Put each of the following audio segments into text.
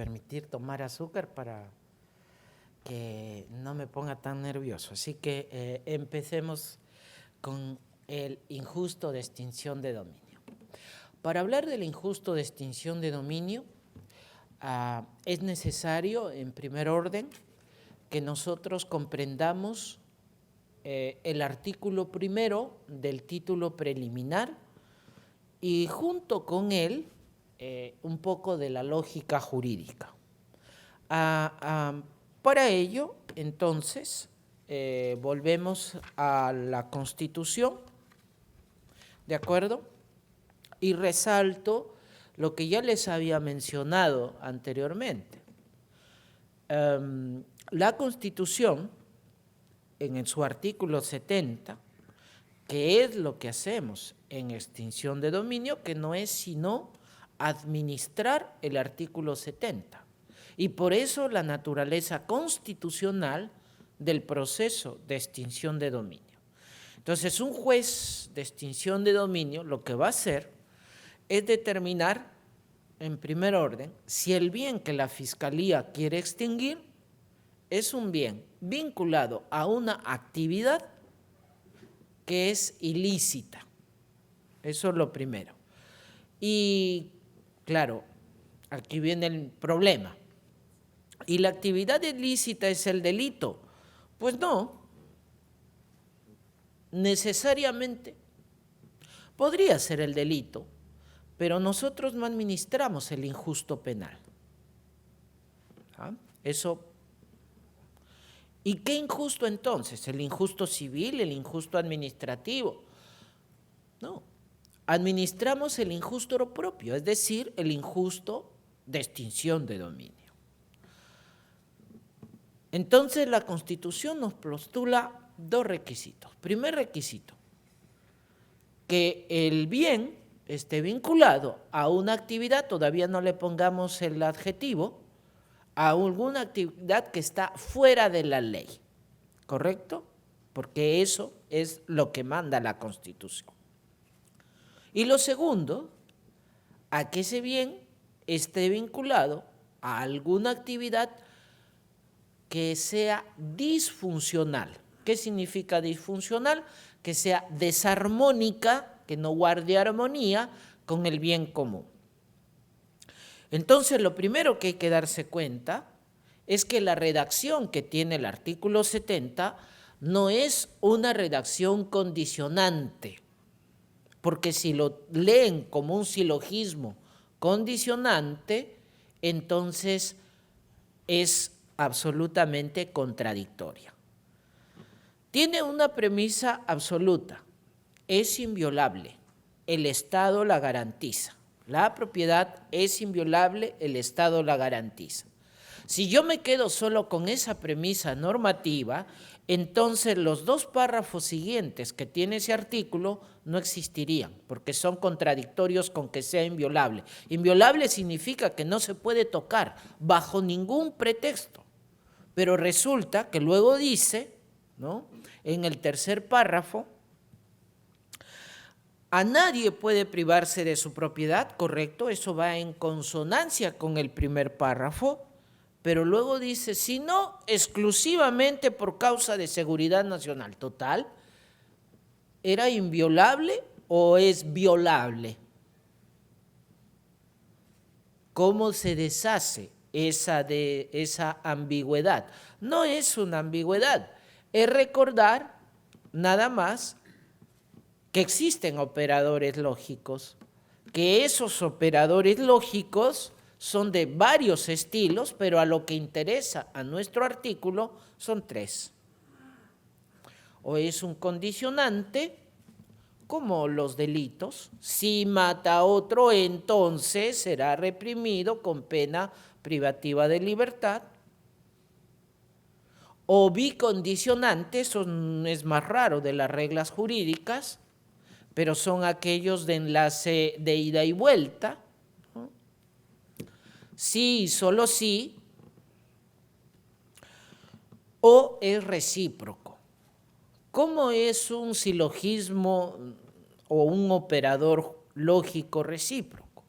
permitir tomar azúcar para que no me ponga tan nervioso. Así que empecemos con el injusto de extinción de dominio. Para hablar del injusto de extinción de dominio, es necesario, en primer orden, que nosotros comprendamos el artículo primero del título preliminar y junto con él un poco de la lógica jurídica. Para ello, entonces, volvemos a la Constitución, ¿de acuerdo? Y resalto lo que ya les había mencionado anteriormente. La Constitución, en su artículo 70, que es lo que hacemos en extinción de dominio, que no es sino administrar el artículo 70. Y por eso la naturaleza constitucional del proceso de extinción de dominio. Entonces, un juez de extinción de dominio lo que va a hacer es determinar, en primer orden, si el bien que la Fiscalía quiere extinguir es un bien vinculado a una actividad que es ilícita. Eso es lo primero. Y, claro, aquí viene el problema. ¿Y la actividad ilícita es el delito? Pues no, necesariamente. Podría ser el delito, pero nosotros no administramos el injusto penal. Eso. ¿Y qué injusto entonces? ¿El injusto civil, el injusto administrativo? No, administramos el injusto propio, es decir, el injusto de extinción de dominio. Entonces la Constitución nos postula dos requisitos. Primer requisito, que el bien esté vinculado a una actividad, todavía no le pongamos el adjetivo, a alguna actividad que está fuera de la ley, ¿correcto? Porque eso es lo que manda la Constitución. Y lo segundo, a que ese bien esté vinculado a alguna actividad que sea disfuncional. ¿Qué significa disfuncional? Que sea desarmónica, que no guarde armonía con el bien común. Entonces, lo primero que hay que darse cuenta es que la redacción que tiene el artículo 70 no es una redacción condicionante, porque si lo leen como un silogismo condicionante, entonces es absolutamente contradictoria. Tiene una premisa absoluta, es inviolable, el Estado la garantiza. La propiedad es inviolable, el Estado la garantiza. Si yo me quedo solo con esa premisa normativa, entonces los dos párrafos siguientes que tiene ese artículo no existirían, porque son contradictorios con que sea inviolable. Inviolable significa que no se puede tocar bajo ningún pretexto, pero resulta que luego dice, ¿no?, en el tercer párrafo, a nadie puede privarse de su propiedad, correcto, eso va en consonancia con el primer párrafo, pero luego dice, sino exclusivamente por causa de seguridad nacional. Total, ¿era inviolable o es violable? ¿Cómo se deshace esa ambigüedad? No es una ambigüedad, es recordar nada más que existen operadores lógicos, que esos operadores lógicos son de varios estilos, pero a lo que interesa a nuestro artículo son tres. O es un condicionante, como los delitos, si mata a otro, entonces será reprimido con pena privativa de libertad. O bicondicionante, eso es más raro de las reglas jurídicas, pero son aquellos de enlace de ida y vuelta, ¿no? Sí y solo sí, o es recíproco. ¿Cómo es un silogismo o un operador lógico recíproco?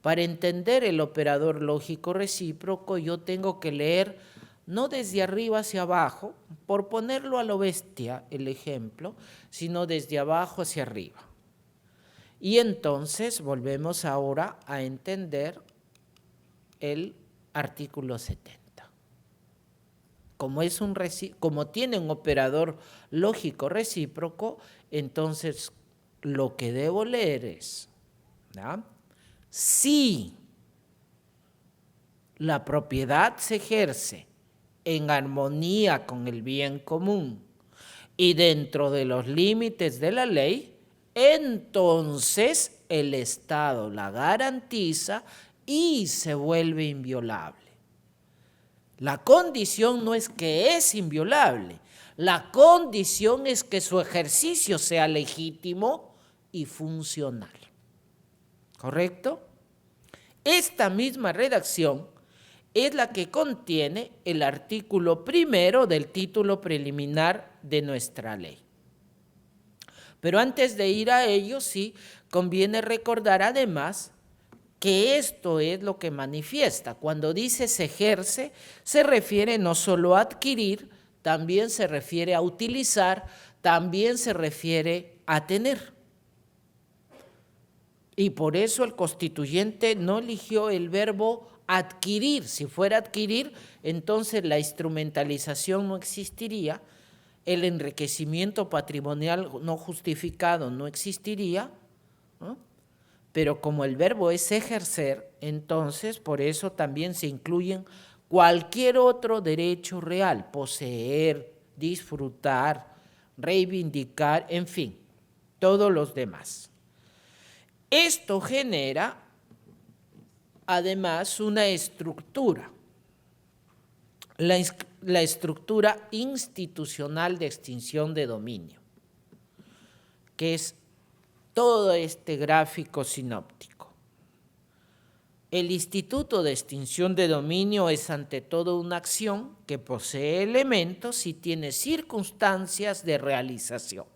Para entender el operador lógico recíproco, yo tengo que leer no desde arriba hacia abajo, por ponerlo a lo bestia el ejemplo, sino desde abajo hacia arriba. Y entonces volvemos ahora a entender el artículo 70. Como tiene un operador lógico recíproco, entonces lo que debo leer es, ¿no?, si la propiedad se ejerce en armonía con el bien común y dentro de los límites de la ley, entonces el Estado la garantiza y se vuelve inviolable. La condición no es que es inviolable, la condición es que su ejercicio sea legítimo y funcional. ¿Correcto? Esta misma redacción es la que contiene el artículo 1 del título preliminar de nuestra ley. Pero antes de ir a ello, sí conviene recordar además que esto es lo que manifiesta. Cuando dice se ejerce, se refiere no solo a adquirir, también se refiere a utilizar, también se refiere a tener. Y por eso el constituyente no eligió el verbo adquirir. Si fuera adquirir, entonces la instrumentalización no existiría, el enriquecimiento patrimonial no justificado no existiría, ¿no? Pero como el verbo es ejercer, entonces por eso también se incluyen cualquier otro derecho real, poseer, disfrutar, reivindicar, en fin, todos los demás. Esto genera además una estructura, la estructura institucional de extinción de dominio, que es todo este gráfico sinóptico. El instituto de extinción de dominio es ante todo una acción que posee elementos y tiene circunstancias de realización.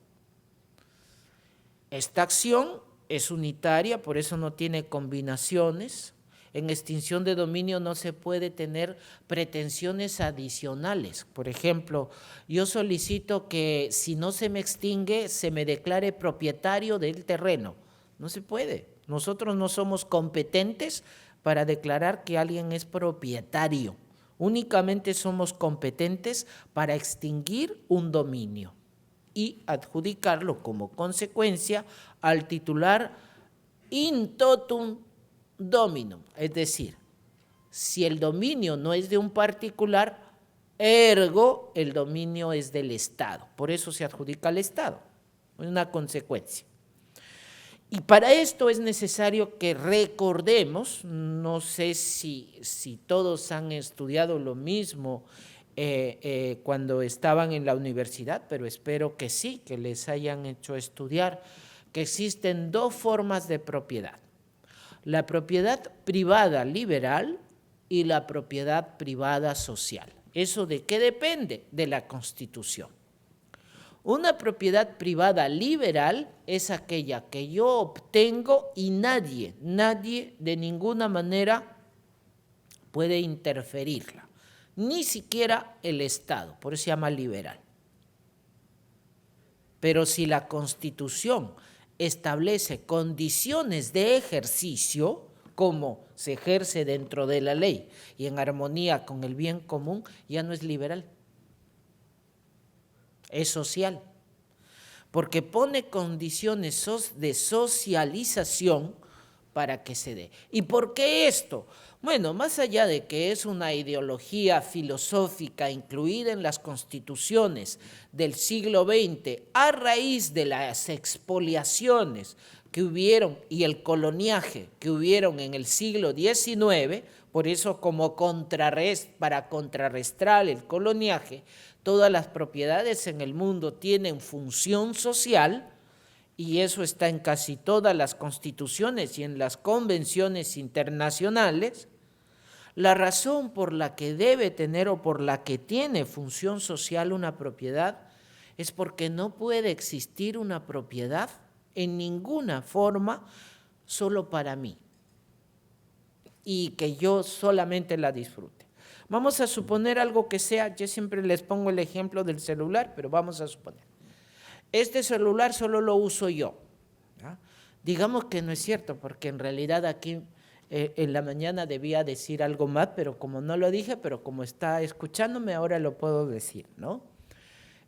Esta acción es unitaria, por eso no tiene combinaciones. En extinción de dominio no se puede tener pretensiones adicionales. Por ejemplo, yo solicito que si no se me extingue, se me declare propietario del terreno. No se puede. Nosotros no somos competentes para declarar que alguien es propietario. Únicamente somos competentes para extinguir un dominio y adjudicarlo como consecuencia al titular in totum dominum, es decir, si el dominio no es de un particular, ergo el dominio es del Estado, por eso se adjudica al Estado, es una consecuencia. Y para esto es necesario que recordemos, no sé si todos han estudiado lo mismo cuando estaban en la universidad, pero espero que sí, que les hayan hecho estudiar, que existen dos formas de propiedad: la propiedad privada liberal y la propiedad privada social. ¿Eso de qué depende? De la Constitución. Una propiedad privada liberal es aquella que yo obtengo y nadie de ninguna manera puede interferirla, ni siquiera el Estado, por eso se llama liberal. Pero si la Constitución establece condiciones de ejercicio, como se ejerce dentro de la ley y en armonía con el bien común, ya no es liberal, es social, porque pone condiciones de socialización para que se dé. ¿Y por qué esto? Bueno, más allá de que es una ideología filosófica incluida en las constituciones del siglo XX a raíz de las expoliaciones que hubieron y el coloniaje que hubieron en el siglo XIX, por eso para contrarrestar el coloniaje, todas las propiedades en el mundo tienen función social, y eso está en casi todas las constituciones y en las convenciones internacionales. La razón por la que debe tener o por la que tiene función social una propiedad es porque no puede existir una propiedad en ninguna forma solo para mí. y que yo solamente la disfrute. Vamos a suponer algo que sea, yo siempre les pongo el ejemplo del celular, pero vamos a suponer. Este celular solo lo uso yo. ¿Ya? Digamos que no es cierto, porque en realidad aquí en la mañana debía decir algo más, pero como no lo dije, pero como está escuchándome, ahora lo puedo decir, ¿no?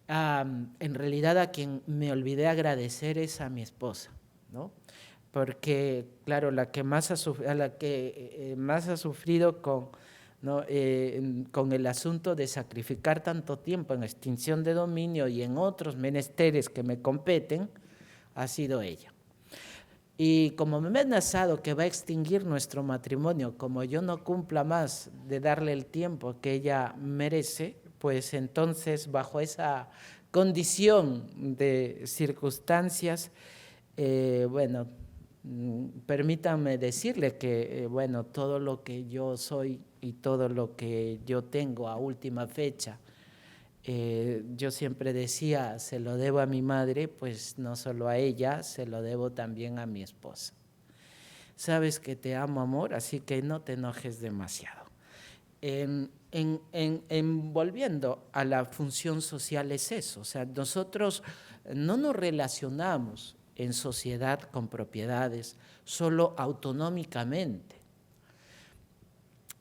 En realidad a quien me olvidé agradecer es a mi esposa, ¿no? Porque, claro, a la que más ha sufrido con, ¿no? Con el asunto de sacrificar tanto tiempo en extinción de dominio y en otros menesteres que me competen, ha sido ella. Y como me ha amenazado que va a extinguir nuestro matrimonio, como yo no cumpla más de darle el tiempo que ella merece, pues entonces bajo esa condición de circunstancias, bueno, permítanme decirle que, bueno, todo lo que yo soy y todo lo que yo tengo a última fecha, yo siempre decía, se lo debo a mi madre, pues no solo a ella, se lo debo también a mi esposa. Sabes que te amo, amor, así que no te enojes demasiado. Volviendo a la función social es eso, o sea, nosotros no nos relacionamos en sociedad con propiedades solo autonómicamente,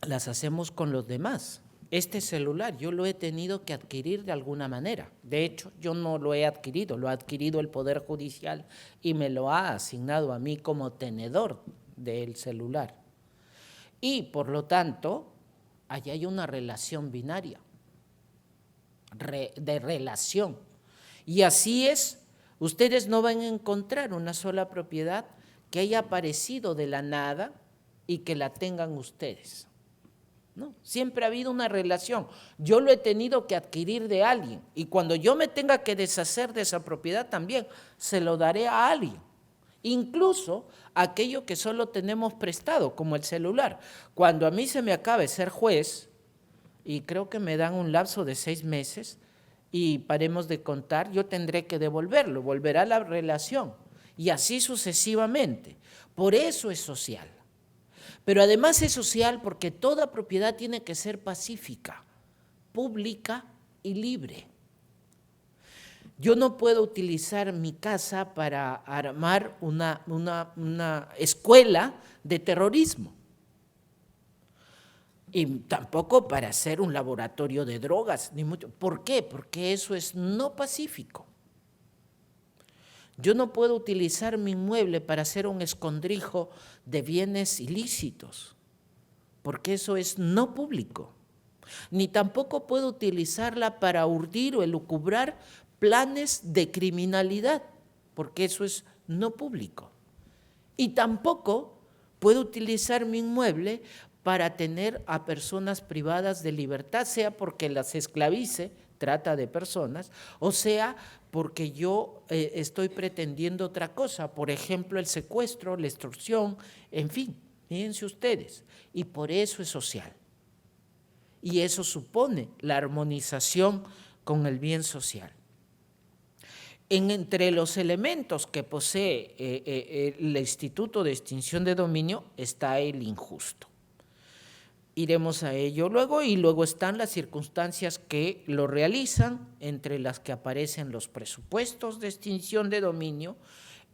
las hacemos con los demás. Este celular yo lo he tenido que adquirir de alguna manera. De hecho, yo no lo he adquirido, lo ha adquirido el Poder Judicial y me lo ha asignado a mí como tenedor del celular. Y, por lo tanto, allá hay una relación binaria, de relación. Y así es, ustedes no van a encontrar una sola propiedad que haya aparecido de la nada y que la tengan ustedes. No, siempre ha habido una relación. Yo lo he tenido que adquirir de alguien y cuando yo me tenga que deshacer de esa propiedad también se lo daré a alguien. Incluso aquello que solo tenemos prestado, como el celular. Cuando a mí se me acabe ser juez, y creo que me dan un lapso de 6 meses y paremos de contar, yo tendré que devolverlo, volverá la relación y así sucesivamente. Por eso es social. Pero además es social porque toda propiedad tiene que ser pacífica, pública y libre. Yo no puedo utilizar mi casa para armar una escuela de terrorismo y tampoco para hacer un laboratorio de drogas, ni mucho. ¿Por qué? Porque eso es no pacífico. Yo no puedo utilizar mi inmueble para hacer un escondrijo de bienes ilícitos, porque eso es no público. Ni tampoco puedo utilizarla para urdir o elucubrar planes de criminalidad, porque eso es no público. Y tampoco puedo utilizar mi inmueble para tener a personas privadas de libertad, sea porque las esclavice, trata de personas, o sea porque yo estoy pretendiendo otra cosa, por ejemplo el secuestro, la extorsión, en fin, fíjense ustedes, y por eso es social. Y eso supone la armonización con el bien social. Entre los elementos que posee el Instituto de Extinción de Dominio está el injusto. Iremos a ello luego y luego están las circunstancias que lo realizan, entre las que aparecen los presupuestos de extinción de dominio,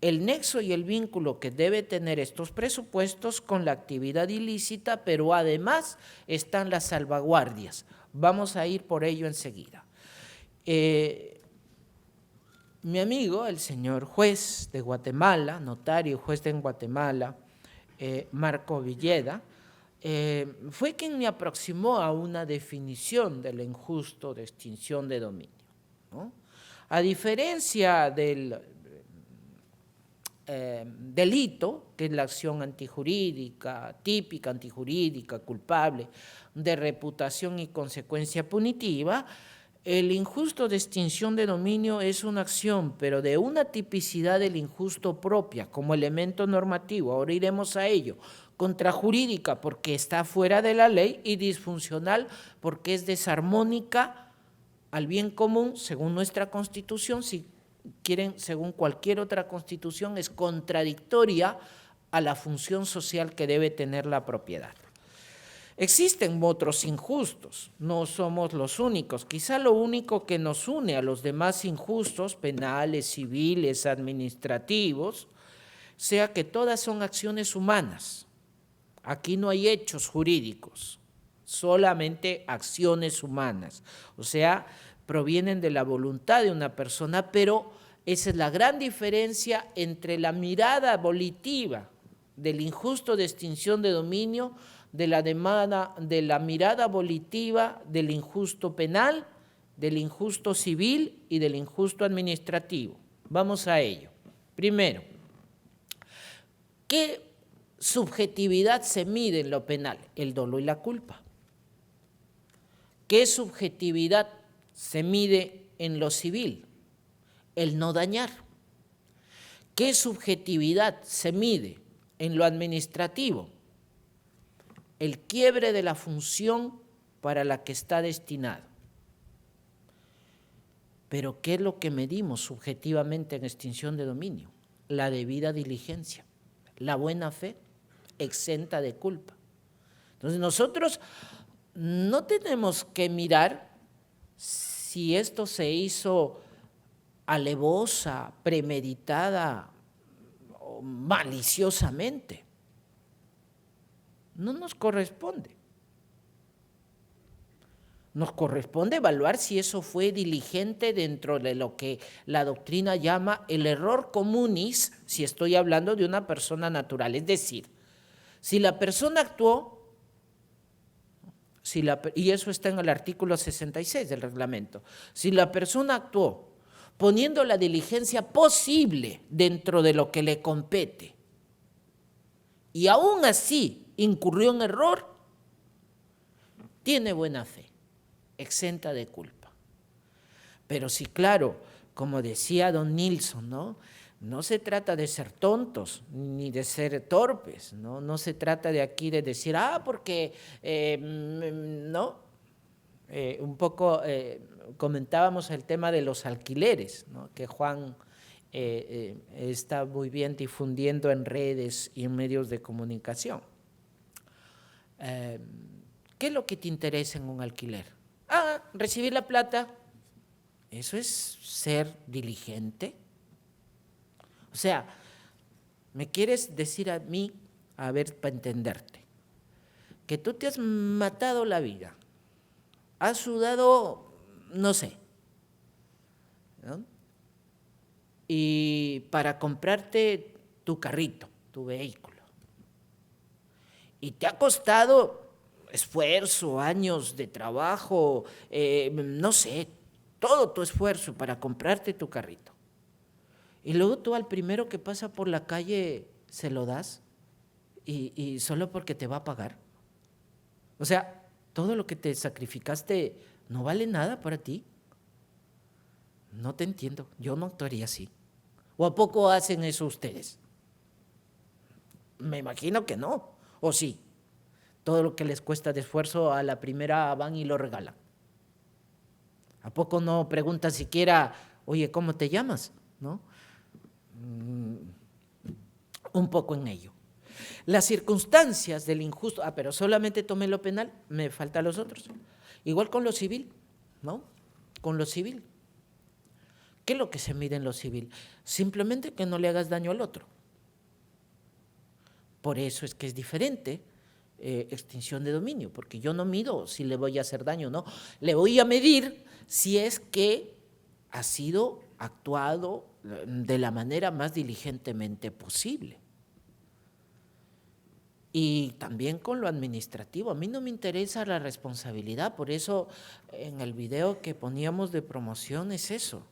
el nexo y el vínculo que debe tener estos presupuestos con la actividad ilícita, pero además están las salvaguardias. Vamos a ir por ello enseguida. Mi amigo, el señor juez de Guatemala, notario juez de Guatemala, Marco Villeda, fue quien me aproximó a una definición del injusto de extinción de dominio, ¿no? A diferencia del delito, que es la acción antijurídica, típica antijurídica, culpable, de reputación y consecuencia punitiva, el injusto de extinción de dominio es una acción, pero de una tipicidad del injusto propia, como elemento normativo, ahora iremos a ello, contrajurídica porque está fuera de la ley y disfuncional porque es desarmónica al bien común, según nuestra Constitución, si quieren, según cualquier otra Constitución, es contradictoria a la función social que debe tener la propiedad. Existen otros injustos, no somos los únicos. Quizá lo único que nos une a los demás injustos, penales, civiles, administrativos, sea que todas son acciones humanas. Aquí no hay hechos jurídicos, solamente acciones humanas. O sea, provienen de la voluntad de una persona, pero esa es la gran diferencia entre la mirada volitiva del injusto de extinción de dominio, de la mirada volitiva del injusto penal, del injusto civil y del injusto administrativo. Vamos a ello. Primero, ¿qué subjetividad se mide en lo penal? El dolo y la culpa. ¿Qué subjetividad se mide en lo civil? El no dañar. ¿Qué subjetividad se mide en lo administrativo? El quiebre de la función para la que está destinado. Pero ¿qué es lo que medimos subjetivamente en extinción de dominio? La debida diligencia, la buena fe, exenta de culpa. Entonces nosotros no tenemos que mirar si esto se hizo alevosa, premeditada o maliciosamente. No nos corresponde. Nos corresponde evaluar si eso fue diligente dentro de lo que la doctrina llama el error communis, si estoy hablando de una persona natural. Es decir, si la persona actuó, y eso está en el artículo 66 del reglamento, si la persona actuó poniendo la diligencia posible dentro de lo que le compete, y aún así incurrió en error, tiene buena fe, exenta de culpa. Pero sí, claro, como decía don Nilsson, no se trata de ser tontos ni de ser torpes, no se trata de aquí de decir, porque no. Un poco comentábamos el tema de los alquileres, que Juan está muy bien difundiendo en redes y en medios de comunicación. ¿Qué es lo que te interesa en un alquiler? Recibir la plata. ¿Eso es ser diligente? O sea, ¿me quieres decir a mí, a ver, para entenderte, que tú te has matado la vida, has sudado, no sé, ¿no? Y para comprarte tu carrito, tu vehículo, y te ha costado esfuerzo, años de trabajo, no sé, todo tu esfuerzo para comprarte tu carrito. Y luego tú al primero que pasa por la calle se lo das y solo porque te va a pagar. O sea, todo lo que te sacrificaste no vale nada para ti. No te entiendo, yo no actuaría así. ¿O a poco hacen eso ustedes? Me imagino que no, ¿o sí? Todo lo que les cuesta de esfuerzo a la primera van y lo regalan. ¿A poco no preguntan siquiera, oye, ¿cómo te llamas? ¿No? Un poco en ello. Las circunstancias del injusto, pero solamente tomé lo penal, me faltan los otros. Igual con lo civil, ¿no? Con lo civil. ¿Qué es lo que se mide en lo civil? Simplemente que no le hagas daño al otro. Por eso es que es diferente extinción de dominio, porque yo no mido si le voy a hacer daño o no, le voy a medir si es que ha sido actuado de la manera más diligentemente posible. Y también con lo administrativo, a mí no me interesa la responsabilidad, por eso en el video que poníamos de promoción es eso.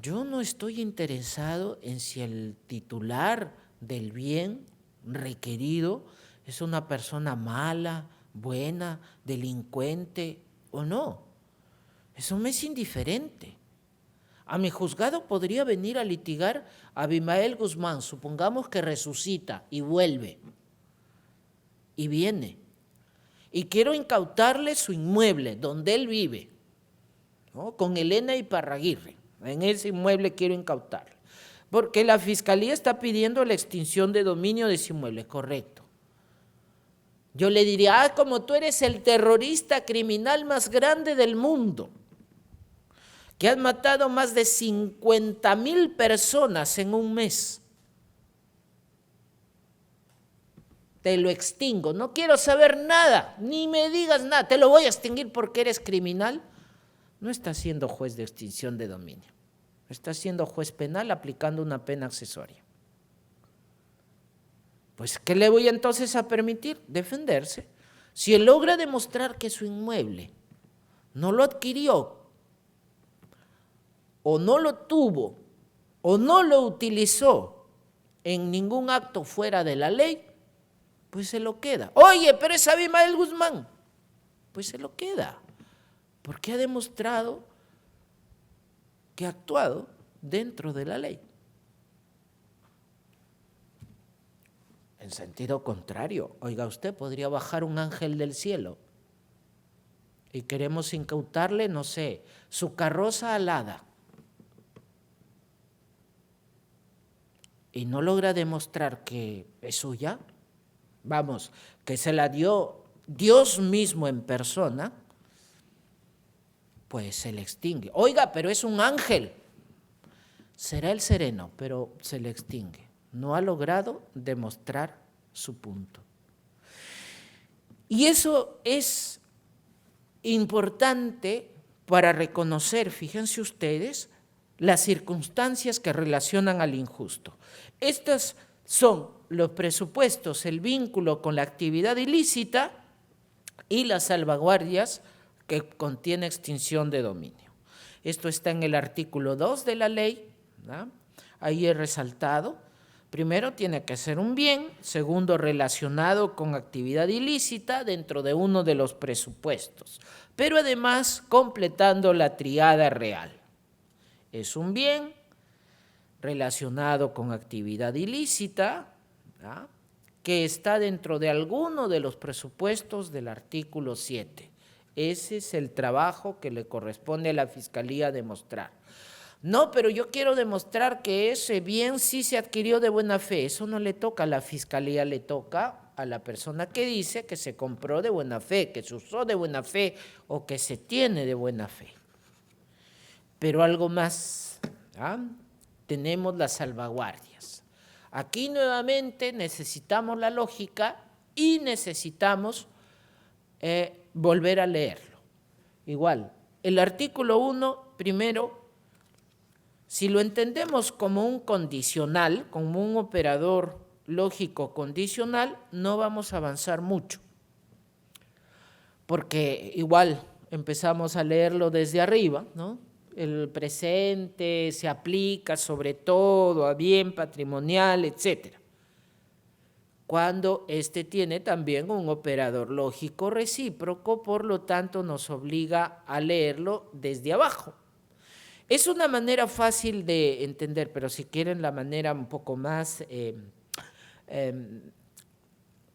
Yo no estoy interesado en si el titular del bien requerido es una persona mala, buena, delincuente o no. Eso me es indiferente. A mi juzgado podría venir a litigar a Abimael Guzmán, supongamos que resucita y vuelve, y viene, y quiero incautarle su inmueble donde él vive, ¿no? Con Elena Iparraguirre, en ese inmueble quiero incautarle, porque la Fiscalía está pidiendo la extinción de dominio de ese inmueble, correcto. Yo le diría, como tú eres el terrorista criminal más grande del mundo, que has matado más de 50,000 personas en un mes. Te lo extingo, no quiero saber nada, ni me digas nada, te lo voy a extinguir porque eres criminal. No está siendo juez de extinción de dominio, está siendo juez penal aplicando una pena accesoria. Pues, ¿qué le voy entonces a permitir? Defenderse. Si él logra demostrar que su inmueble no lo adquirió, o no lo tuvo, o no lo utilizó en ningún acto fuera de la ley, pues se lo queda. Oye, pero es Abimael Guzmán, pues se lo queda, porque ha demostrado que ha actuado dentro de la ley. En sentido contrario, oiga, usted podría bajar un ángel del cielo y queremos incautarle, no sé, su carroza alada, y no logra demostrar que es suya, vamos, que se la dio Dios mismo en persona, pues se le extingue. Oiga, pero es un ángel. Será el sereno, pero se le extingue. No ha logrado demostrar su punto. Y eso es importante para reconocer, fíjense ustedes, las circunstancias que relacionan al injusto. Estas son los presupuestos, el vínculo con la actividad ilícita y las salvaguardias que contiene extinción de dominio. Esto está en el artículo 2 de la ley, ¿no? Ahí he resaltado. Primero, tiene que ser un bien. Segundo, relacionado con actividad ilícita dentro de uno de los presupuestos. Pero además, completando la tríada real. Es un bien relacionado con actividad ilícita, ¿no?, que está dentro de alguno de los presupuestos del artículo 7. Ese es el trabajo que le corresponde a la Fiscalía demostrar. No, pero yo quiero demostrar que ese bien sí se adquirió de buena fe. Eso no le toca a la Fiscalía, le toca a la persona que dice que se compró de buena fe, que se usó de buena fe o que se tiene de buena fe. Pero algo más, ¿ah? Tenemos las salvaguardias. Aquí nuevamente necesitamos la lógica y necesitamos volver a leerlo. Igual, el artículo 1, primero, si lo entendemos como un condicional, como un operador lógico condicional, no vamos a avanzar mucho, porque igual empezamos a leerlo desde arriba, ¿no? El presente se aplica sobre todo a bien patrimonial, etcétera, cuando este tiene también un operador lógico recíproco, por lo tanto nos obliga a leerlo desde abajo. Es una manera fácil de entender, pero si quieren la manera un poco más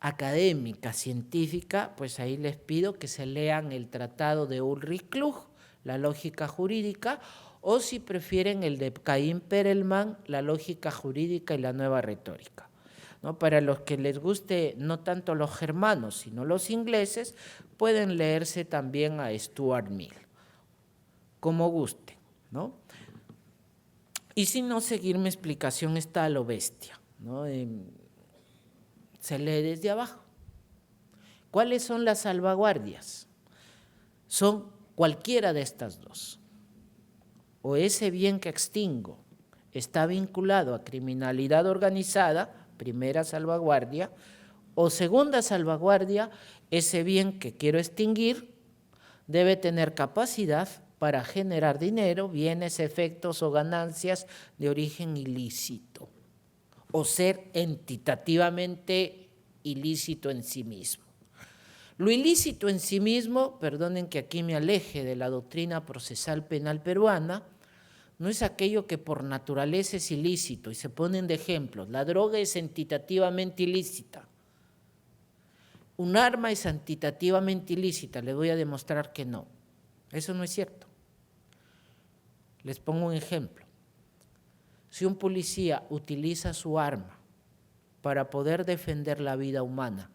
académica, científica, pues ahí les pido que se lean el tratado de Ulrich Klug, la lógica jurídica, o si prefieren el de Caín Perelman, la lógica jurídica y la nueva retórica, ¿no? Para los que les guste no tanto los germanos, sino los ingleses, pueden leerse también a Stuart Mill, como gusten, ¿no? Y si no, seguir mi explicación está a lo bestia, ¿no? Se lee desde abajo. ¿Cuáles son las salvaguardias? Son cualquiera de estas dos. O ese bien que extingo está vinculado a criminalidad organizada, primera salvaguardia, o segunda salvaguardia, ese bien que quiero extinguir debe tener capacidad para generar dinero, bienes, efectos o ganancias de origen ilícito, o ser entitativamente ilícito en sí mismo. Lo ilícito en sí mismo, perdonen que aquí me aleje de la doctrina procesal penal peruana, no es aquello que por naturaleza es ilícito, y se ponen de ejemplos. La droga es entitativamente ilícita. Un arma es entitativamente ilícita, les voy a demostrar que no. Eso no es cierto. Les pongo un ejemplo. Si un policía utiliza su arma para poder defender la vida humana,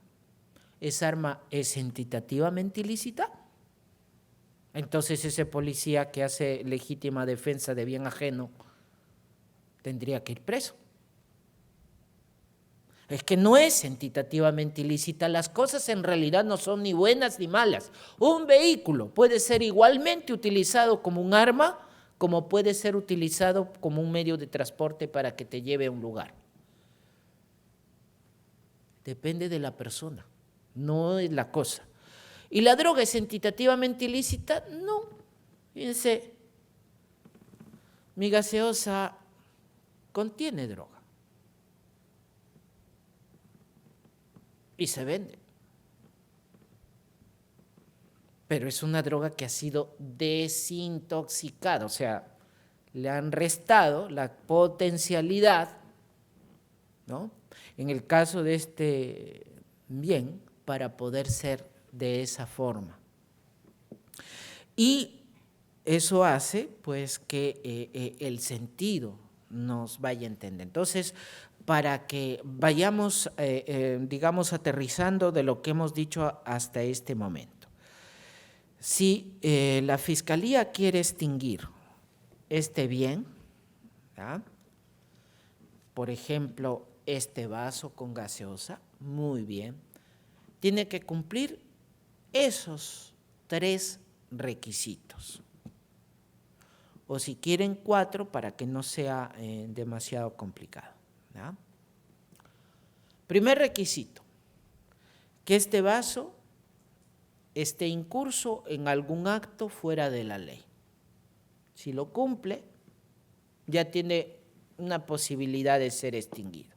¿esa arma es entitativamente ilícita? Entonces ese policía que hace legítima defensa de bien ajeno tendría que ir preso. Es que no es entitativamente ilícita, las cosas en realidad no son ni buenas ni malas. Un vehículo puede ser igualmente utilizado como un arma, como puede ser utilizado como un medio de transporte para que te lleve a un lugar. Depende de la persona, no es la cosa. ¿Y la droga es entitativamente ilícita? No. Fíjense, mi gaseosa contiene droga y se vende. Pero es una droga que ha sido desintoxicada, o sea, le han restado la potencialidad, ¿no?, en el caso de este bien, para poder ser de esa forma. Y eso hace, pues, que el sentido nos vaya a entender. Entonces, para que vayamos, digamos, aterrizando de lo que hemos dicho hasta este momento. Si la Fiscalía quiere extinguir este bien, ¿ya?, por ejemplo, este vaso con gaseosa, muy bien, tiene que cumplir esos 3 requisitos. O si quieren 4 para que no sea demasiado complicado, ¿ya? Primer requisito, que este vaso esté incurso en algún acto fuera de la ley. Si lo cumple, ya tiene una posibilidad de ser extinguido.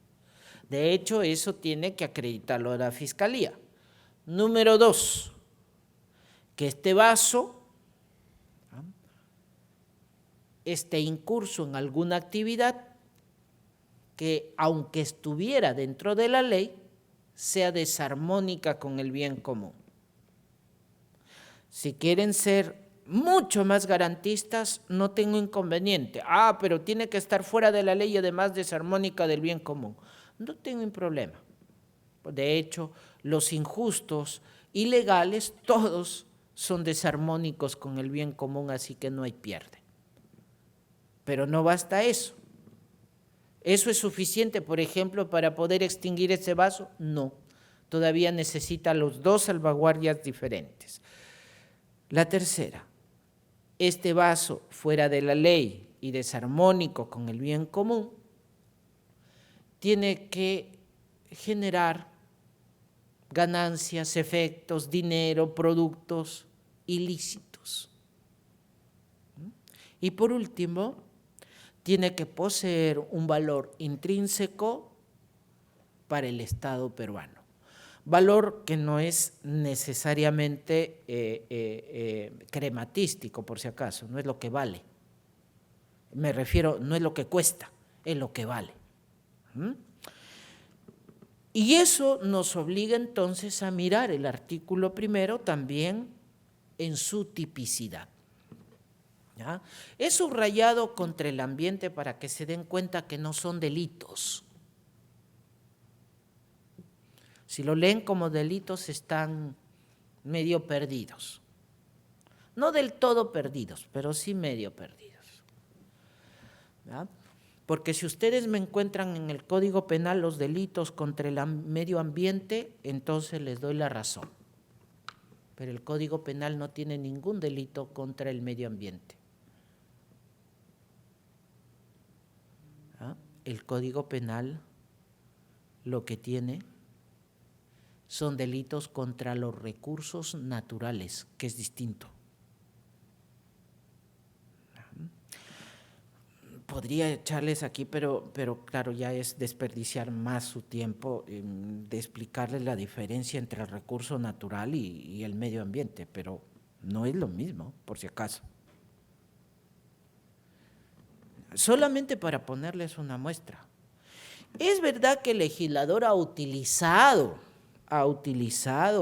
De hecho, eso tiene que acreditarlo la Fiscalía. Número 2, que este vaso esté incurso en alguna actividad que, aunque estuviera dentro de la ley, sea desarmónica con el bien común. Si quieren ser mucho más garantistas, no tengo inconveniente. Pero tiene que estar fuera de la ley y además desarmónica del bien común. No tengo un problema. De hecho, los injustos, ilegales, todos son desarmónicos con el bien común, así que no hay pierde. Pero no basta eso. ¿Eso es suficiente, por ejemplo, para poder extinguir ese vaso? No. Todavía necesita los 2 salvaguardias diferentes. La tercera, este vaso fuera de la ley y desarmónico con el bien común tiene que generar ganancias, efectos, dinero, productos ilícitos. Y por último, tiene que poseer un valor intrínseco para el Estado peruano. Valor que no es necesariamente crematístico, por si acaso, no es lo que vale. Me refiero, no es lo que cuesta, es lo que vale. Y eso nos obliga entonces a mirar el artículo 1 también en su tipicidad. ¿Ya? He subrayado contra el ambiente para que se den cuenta que no son delitos. Si lo leen como delitos están medio perdidos. No del todo perdidos, pero sí medio perdidos. ¿Ya? Porque si ustedes me encuentran en el Código Penal los delitos contra el medio ambiente, entonces les doy la razón. Pero el Código Penal no tiene ningún delito contra el medio ambiente. ¿Ah? El Código Penal lo que tiene son delitos contra los recursos naturales, que es distinto. Podría echarles aquí, pero claro, ya es desperdiciar más su tiempo de explicarles la diferencia entre el recurso natural y el medio ambiente, pero no es lo mismo, por si acaso. Solamente para ponerles una muestra. Es verdad que el legislador ha utilizado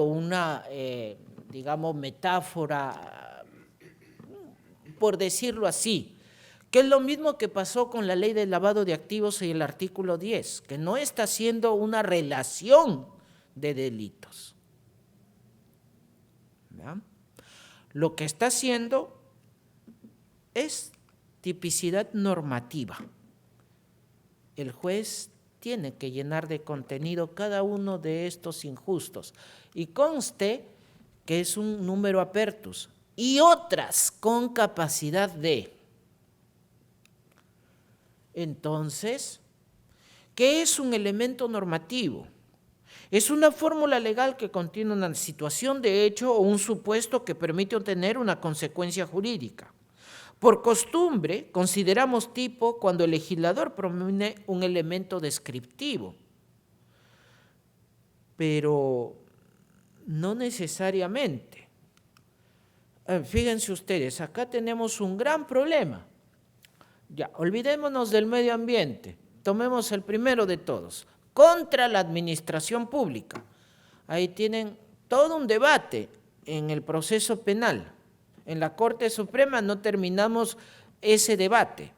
una, digamos, metáfora, por decirlo así, que es lo mismo que pasó con la ley del lavado de activos y el artículo 10, que no está haciendo una relación de delitos. ¿ya? Lo que está haciendo es tipicidad normativa. El juez tiene que llenar de contenido cada uno de estos injustos y conste que es un número apertus y otras con capacidad de. Entonces, ¿qué es un elemento normativo? Es una fórmula legal que contiene una situación de hecho o un supuesto que permite obtener una consecuencia jurídica. Por costumbre, consideramos tipo cuando el legislador propone un elemento descriptivo, pero no necesariamente. Fíjense ustedes, acá tenemos un gran problema. Ya, olvidémonos del medio ambiente, tomemos el primero de todos, contra la administración pública. Ahí tienen todo un debate en el proceso penal. En la Corte Suprema no terminamos ese debate.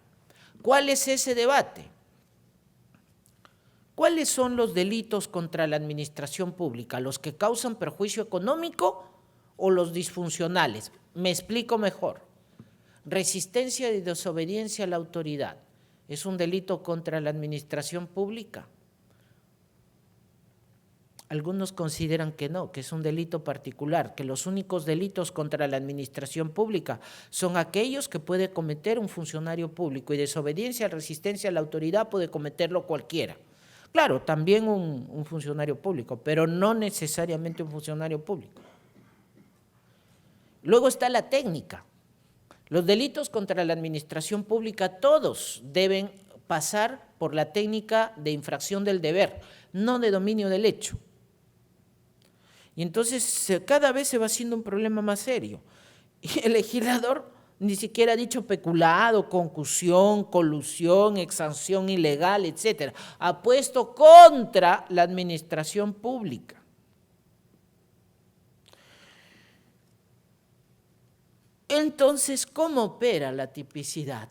¿Cuál es ese debate? ¿Cuáles son los delitos contra la administración pública? ¿Los que causan perjuicio económico o los disfuncionales? Me explico mejor. Resistencia y desobediencia a la autoridad. ¿Es un delito contra la administración pública? Algunos consideran que no, que es un delito particular, que los únicos delitos contra la administración pública son aquellos que puede cometer un funcionario público y desobediencia, resistencia a la autoridad puede cometerlo cualquiera. Claro, también un funcionario público, pero no necesariamente un funcionario público. Luego está la técnica. Los delitos contra la administración pública todos deben pasar por la técnica de infracción del deber, no de dominio del hecho. Y entonces cada vez se va haciendo un problema más serio. Y el legislador ni siquiera ha dicho peculado, concusión, colusión, exanción ilegal, etcétera. Ha puesto contra la administración pública. Entonces, ¿cómo opera la tipicidad?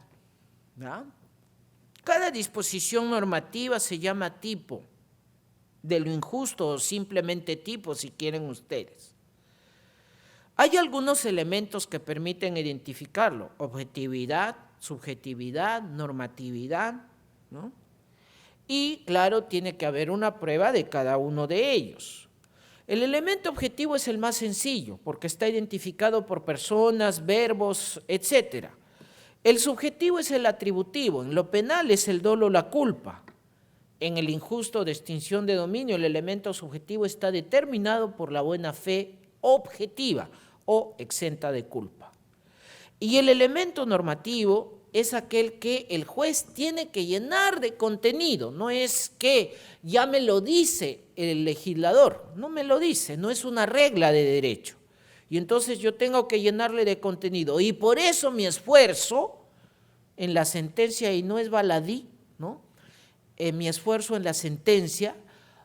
¿Ya? Cada disposición normativa se llama tipo de lo injusto o simplemente tipo, si quieren ustedes. Hay algunos elementos que permiten identificarlo: objetividad, subjetividad, normatividad, ¿no? Y claro, tiene que haber una prueba de cada uno de ellos. El elemento objetivo es el más sencillo porque está identificado por personas, verbos, etcétera. El subjetivo es el atributivo, en lo penal es el dolo o la culpa. En el injusto de extinción de dominio, el elemento subjetivo está determinado por la buena fe objetiva o exenta de culpa. Y el elemento normativo es aquel que el juez tiene que llenar de contenido, no es que ya me lo dice el legislador, no me lo dice, no es una regla de derecho. Y entonces yo tengo que llenarle de contenido. Y por eso mi esfuerzo en la sentencia, y no es baladí, ¿no? Mi esfuerzo en la sentencia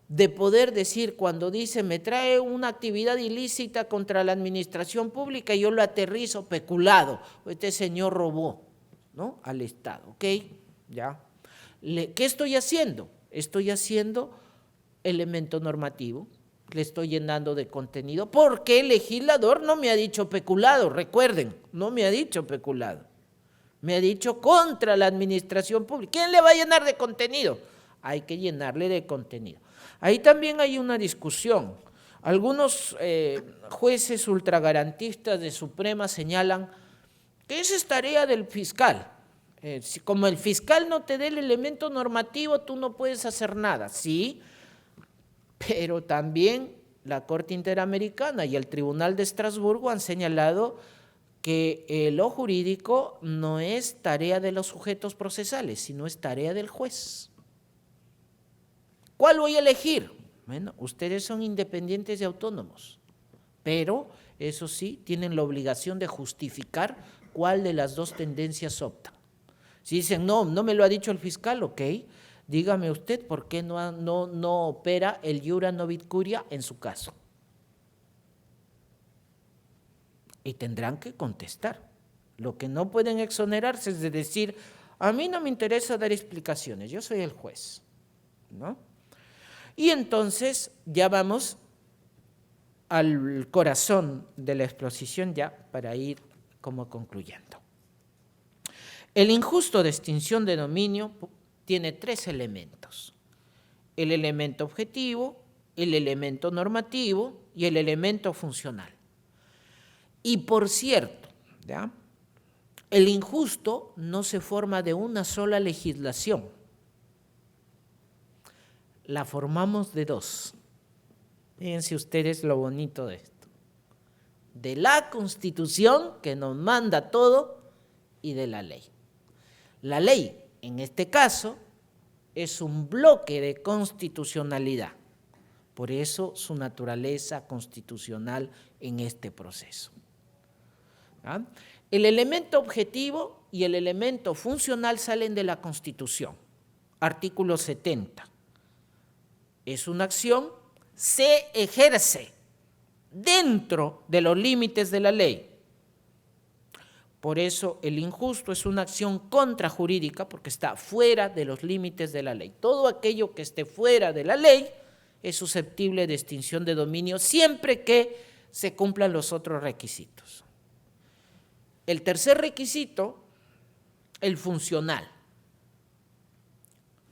de poder decir, cuando dice me trae una actividad ilícita contra la administración pública, yo lo aterrizo peculado, este señor robó, ¿no? Al Estado, ¿ok? ¿Ya? ¿Qué estoy haciendo? Estoy haciendo elemento normativo, le estoy llenando de contenido, porque el legislador no me ha dicho peculado, recuerden, no me ha dicho peculado. Me ha dicho contra la administración pública. ¿Quién le va a llenar de contenido? Hay que llenarle de contenido. Ahí también hay una discusión. Algunos jueces ultragarantistas de Suprema señalan que esa es tarea del fiscal. Como el fiscal no te dé el elemento normativo, tú no puedes hacer nada. Sí, pero también la Corte Interamericana y el Tribunal de Estrasburgo han señalado que lo jurídico no es tarea de los sujetos procesales, sino es tarea del juez. ¿Cuál voy a elegir? Bueno, ustedes son independientes y autónomos, pero eso sí, tienen la obligación de justificar cuál de las dos tendencias optan. Si dicen, no me lo ha dicho el fiscal, ok, dígame usted por qué no opera el iura novit curia en su caso. Y tendrán que contestar. Lo que no pueden exonerarse es de decir, a mí no me interesa dar explicaciones, yo soy el juez, ¿no? Y entonces ya vamos al corazón de la exposición ya para ir como concluyendo. El injusto de extinción de dominio tiene tres elementos: el elemento objetivo, el elemento normativo y el elemento funcional. Y por cierto, ¿ya?, el injusto no se forma de una sola legislación, la formamos de dos. Fíjense ustedes lo bonito de esto: de la Constitución, que nos manda todo, y de la ley. La ley, en este caso, es un bloque de constitucionalidad, por eso su naturaleza constitucional en este proceso. ¿Ah? El elemento objetivo y el elemento funcional salen de la Constitución. Artículo 70. Es una acción, se ejerce dentro de los límites de la ley. Por eso el injusto es una acción contrajurídica, porque está fuera de los límites de la ley. Todo aquello que esté fuera de la ley es susceptible de extinción de dominio siempre que se cumplan los otros requisitos. El tercer requisito, el funcional,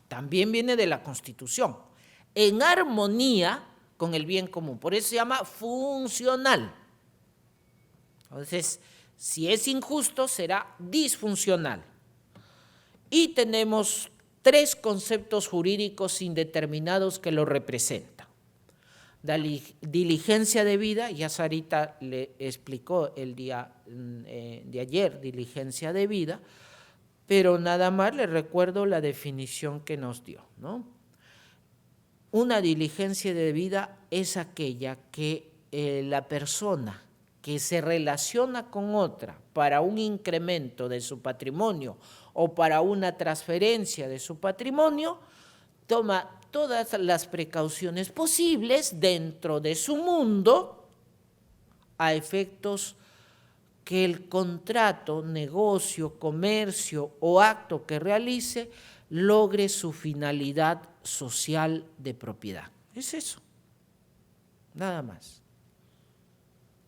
también viene de la Constitución, en armonía con el bien común. Por eso se llama funcional. Entonces, si es injusto, será disfuncional. Y tenemos tres conceptos jurídicos indeterminados que lo representan. La diligencia debida, ya Sarita le explicó el día de ayer, diligencia debida, pero nada más le recuerdo la definición que nos dio, ¿no? Una diligencia debida es aquella que la persona que se relaciona con otra para un incremento de su patrimonio o para una transferencia de su patrimonio, toma todas las precauciones posibles dentro de su mundo a efectos que el contrato, negocio, comercio o acto que realice logre su finalidad social de propiedad. Es eso, nada más.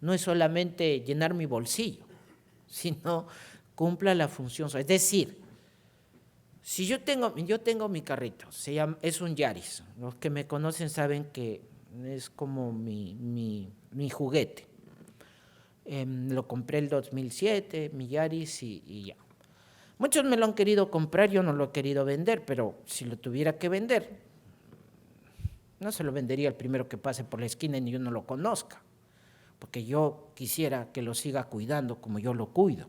No es solamente llenar mi bolsillo, sino cumpla la función. Es decir, si yo tengo mi carrito, es un Yaris. Los que me conocen saben que es como mi juguete. Lo compré el 2007, mi Yaris, y ya. Muchos me lo han querido comprar, yo no lo he querido vender, pero si lo tuviera que vender, no se lo vendería al primero que pase por la esquina y yo no lo conozca, porque yo quisiera que lo siga cuidando como yo lo cuido.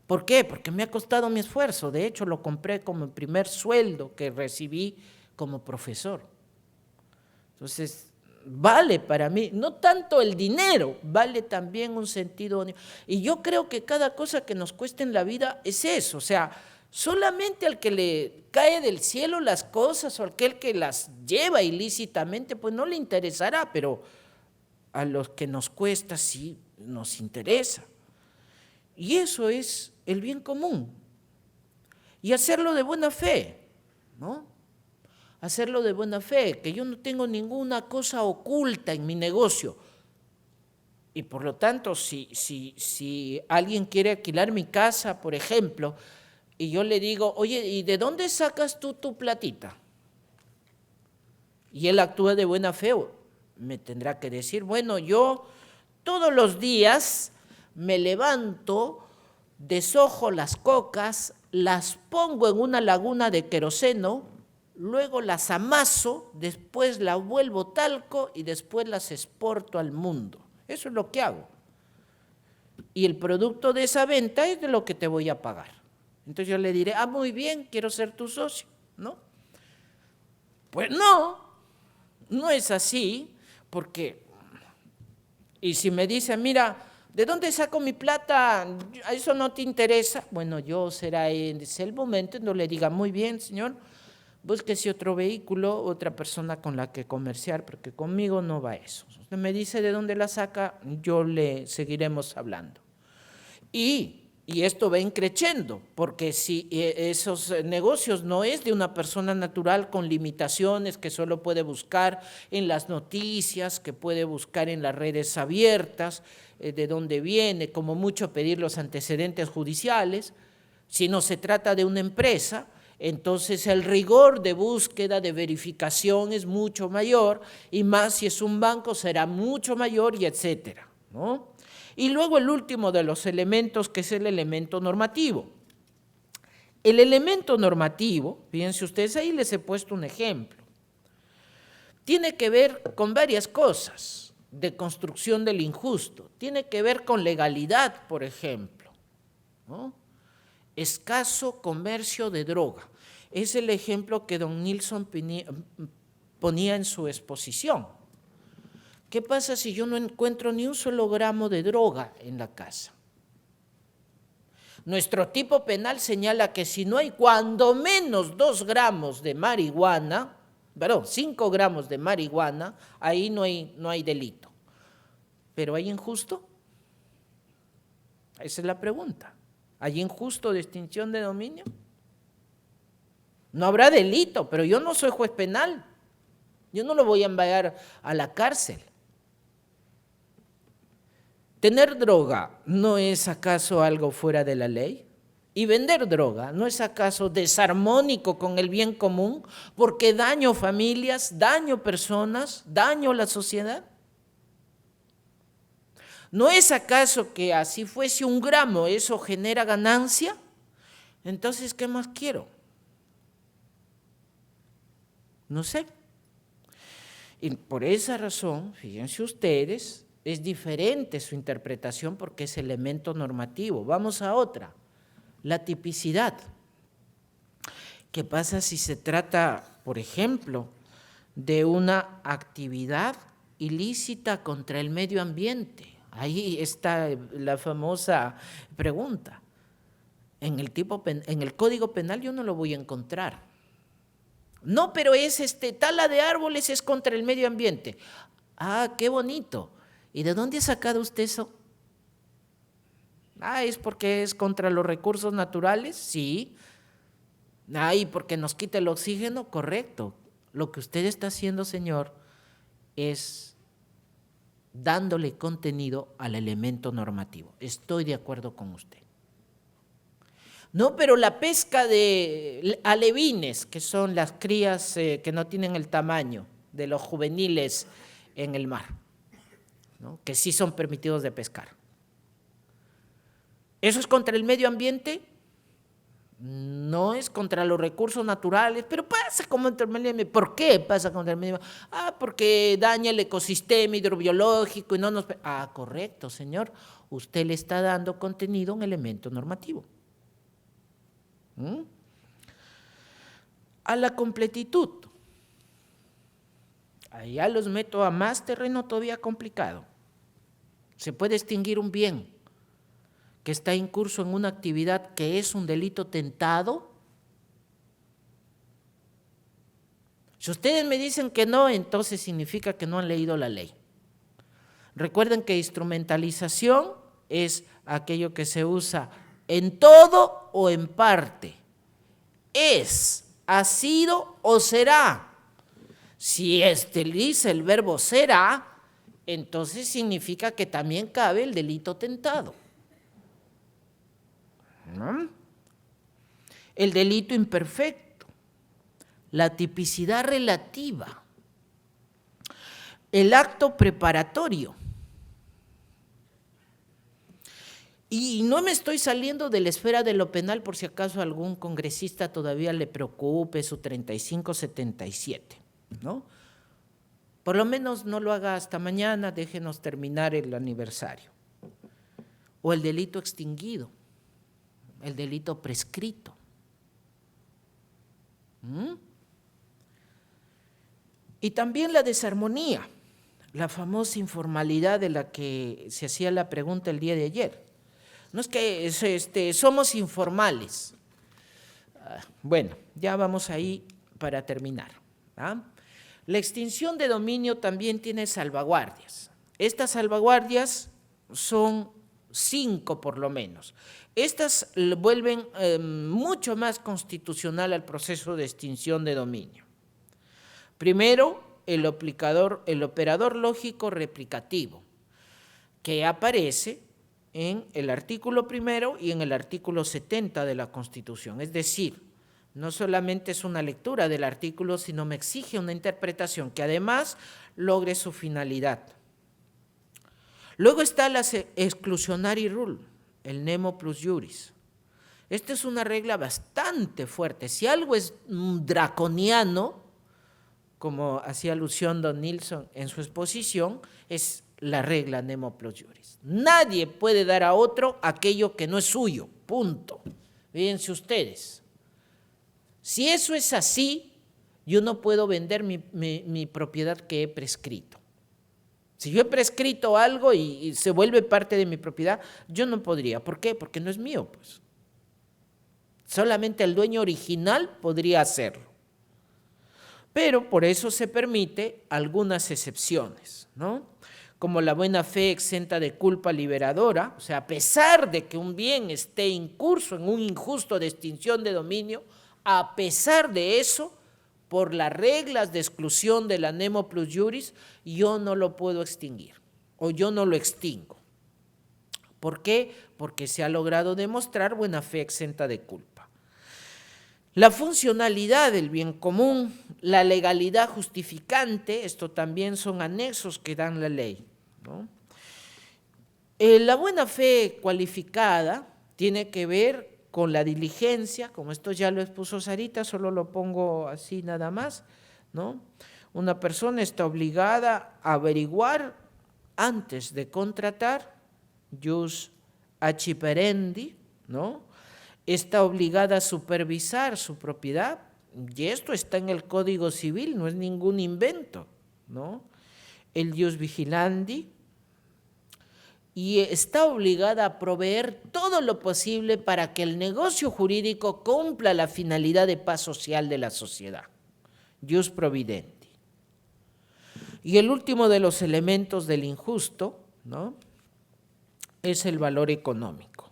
¿Por qué? Porque me ha costado mi esfuerzo. De hecho, lo compré como el primer sueldo que recibí como profesor. Entonces, vale para mí, no tanto el dinero, vale también un sentido. Y yo creo que cada cosa que nos cuesta en la vida es eso. O sea, solamente al que le cae del cielo las cosas o aquel que las lleva ilícitamente, pues no le interesará, pero a los que nos cuesta sí nos interesa. Y eso es el bien común. Y hacerlo de buena fe, ¿no? Hacerlo de buena fe, que yo no tengo ninguna cosa oculta en mi negocio. Y por lo tanto, si alguien quiere alquilar mi casa, por ejemplo, y yo le digo, oye, ¿y de dónde sacas tú tu platita? Y él actúa de buena fe, me tendrá que decir, bueno, yo todos los días me levanto, deshojo las cocas, las pongo en una laguna de queroseno, luego las amaso, después las vuelvo talco y después las exporto al mundo. Eso es lo que hago. Y el producto de esa venta es de lo que te voy a pagar. Entonces yo le diré, muy bien, quiero ser tu socio, ¿no? Pues no es así, porque, y si me dicen, mira, ¿de dónde saco mi plata? ¿A eso no te interesa? Bueno, yo será ese el momento en donde le diga, muy bien, señor, búsquese otro vehículo, otra persona con la que comerciar, porque conmigo no va eso. Usted me dice de dónde la saca, yo le seguiremos hablando. Y Y esto va increciendo, porque si esos negocios no es de una persona natural con limitaciones que solo puede buscar en las noticias, que puede buscar en las redes abiertas, de dónde viene, como mucho pedir los antecedentes judiciales, si no se trata de una empresa, entonces el rigor de búsqueda, de verificación es mucho mayor, y más si es un banco será mucho mayor, y etcétera, ¿no? Y luego el último de los elementos, que es el elemento normativo. El elemento normativo, fíjense ustedes, ahí les he puesto un ejemplo, tiene que ver con varias cosas de construcción del injusto, tiene que ver con legalidad, por ejemplo, ¿no? Escaso comercio de droga, es el ejemplo que don Nilsson ponía en su exposición. ¿Qué pasa si yo no encuentro ni un solo gramo de droga en la casa? Nuestro tipo penal señala que si no hay cuando menos 2 gramos de marihuana, perdón, 5 gramos de marihuana, ahí no hay delito. ¿Pero hay injusto? Esa es la pregunta. ¿Hay injusto de extinción de dominio? No habrá delito, pero yo no soy juez penal. Yo no lo voy a enviar a la cárcel. ¿Tener droga no es acaso algo fuera de la ley? ¿Y vender droga no es acaso desarmónico con el bien común? Porque daño familias, daño personas, daño a la sociedad. ¿No es acaso que así fuese 1 gramo eso genera ganancia? Entonces, ¿qué más quiero? No sé. Y por esa razón, fíjense ustedes, es diferente su interpretación porque es elemento normativo. Vamos a otra, la tipicidad. ¿Qué pasa si se trata, por ejemplo, de una actividad ilícita contra el medio ambiente? Ahí está la famosa pregunta. En el Código Penal yo no lo voy a encontrar. No, pero es tala de árboles es contra el medio ambiente. Ah, qué bonito. ¿Y de dónde ha sacado usted eso? Ah, ¿es porque es contra los recursos naturales? Sí. Ah, ¿y porque nos quita el oxígeno? Correcto. Lo que usted está haciendo, señor, es dándole contenido al elemento normativo. Estoy de acuerdo con usted. No, pero la pesca de alevines, que son las crías que no tienen el tamaño de los juveniles en el mar, ¿no? Que sí son permitidos de pescar. ¿Eso es contra el medio ambiente? No es contra los recursos naturales, pero pasa como contra el medio ambiente. ¿Por qué pasa contra el medio ambiente? Ah, porque daña el ecosistema hidrobiológico y no nos... Ah, correcto, señor. Usted le está dando contenido a un elemento normativo. A la completitud. Allá los meto a más terreno todavía complicado. Se puede extinguir un bien que está incurso en una actividad que es un delito tentado. Si ustedes me dicen que no, entonces significa que no han leído la ley. Recuerden que instrumentalización es aquello que se usa en todo o en parte. Es, ha sido o será. Si dice el verbo será, entonces significa que también cabe el delito tentado. ¿No? El delito imperfecto, la tipicidad relativa, el acto preparatorio. Y no me estoy saliendo de la esfera de lo penal por si acaso a algún congresista todavía le preocupe su 3577, ¿no? Por lo menos no lo haga hasta mañana, déjenos terminar el aniversario. O el delito extinguido, el delito prescrito. Y también la desarmonía, la famosa informalidad de la que se hacía la pregunta el día de ayer. No es que somos informales. Bueno, ya vamos ahí para terminar. La extinción de dominio también tiene salvaguardias. Estas salvaguardias son 5 por lo menos. Estas vuelven mucho más constitucional al proceso de extinción de dominio. Primero, el operador lógico replicativo, que aparece en el artículo 1 y en el artículo 70 de la Constitución. Es decir, no solamente es una lectura del artículo, sino me exige una interpretación que además logre su finalidad. Luego está la exclusionary rule, el nemo plus iuris. Esta es una regla bastante fuerte. Si algo es draconiano, como hacía alusión don Nilsson en su exposición, es la regla nemo plus iuris. Nadie puede dar a otro aquello que no es suyo, punto. Fíjense ustedes. Si eso es así, yo no puedo vender mi propiedad que he prescrito. Si yo he prescrito algo y se vuelve parte de mi propiedad, yo no podría. ¿Por qué? Porque no es mío, pues. Solamente el dueño original podría hacerlo. Pero por eso se permite algunas excepciones, ¿no? Como la buena fe exenta de culpa liberadora, o sea, a pesar de que un bien esté incurso en un injusto de extinción de dominio, a pesar de eso, por las reglas de exclusión de la nemo plus iuris, yo no lo puedo extinguir o yo no lo extingo. ¿Por qué? Porque se ha logrado demostrar buena fe exenta de culpa. La funcionalidad del bien común, la legalidad justificante, esto también son anexos que dan la ley, ¿no? La buena fe cualificada tiene que ver con la diligencia, como esto ya lo expuso Sarita, solo lo pongo así nada más, ¿no? Una persona está obligada a averiguar antes de contratar, jus acciperendi, ¿no? Está obligada a supervisar su propiedad, y esto está en el Código Civil, no es ningún invento, ¿no? El jus vigilandi, y está obligada a proveer todo lo posible para que el negocio jurídico cumpla la finalidad de paz social de la sociedad, jus providendi. Y el último de los elementos del injusto, ¿no?, es el valor económico.